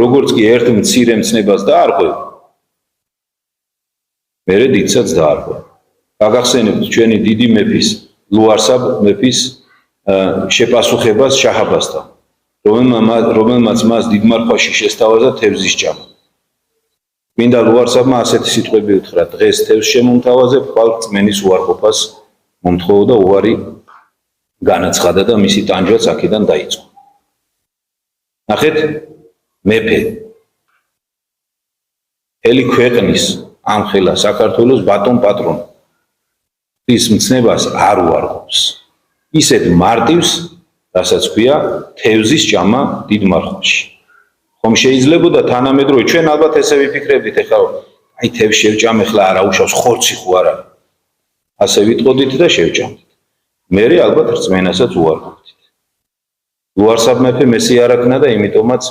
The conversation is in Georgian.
როგორც კი ერთ მცირე მცნებას დაარღვევ, მერე დიდსაც დაარღვევ. გაგახსენებთ ჩვენი დიდი მეფის, ლუარსაბ მეფის შეპასუხებას შაჰ-აბასთან, რომელმაც მას დიდმარხვაში შესთავაზა თევზის ჭამა. მინდა ლუარსაბმა ასეთი სიტყვები უთხრა: დღეს თევზს შემომთავაზებ, ხვალ რწმენის უარყოფას მომთხოვო და უარი განაცხადა და მისი ტანჯვაც აქედან დაიწყო. ნახეთ, მეფე ელი ქვეყნის ამხელა საქართველოს ბატონ პატრონი ის მცნებას არ უარყოფს. ისეთ მარტივს, რასაც ქვია თევზის ჭამა დიდ მარხვაში. ხომ შეიძლებოდა თანამედროვე ჩვენ ალბათ ესე ვიფიქრებდით ეხლა აი თევზს შევჭამ ეხლა არ აუშავს ხორცი ხო არა. ასე ვიტყოდით და შევჭამთ. მერე ალბათ რწმენასაც უარყოფდით. ლუარსაბ მეფე მესი არ აქნა და იმიტომაც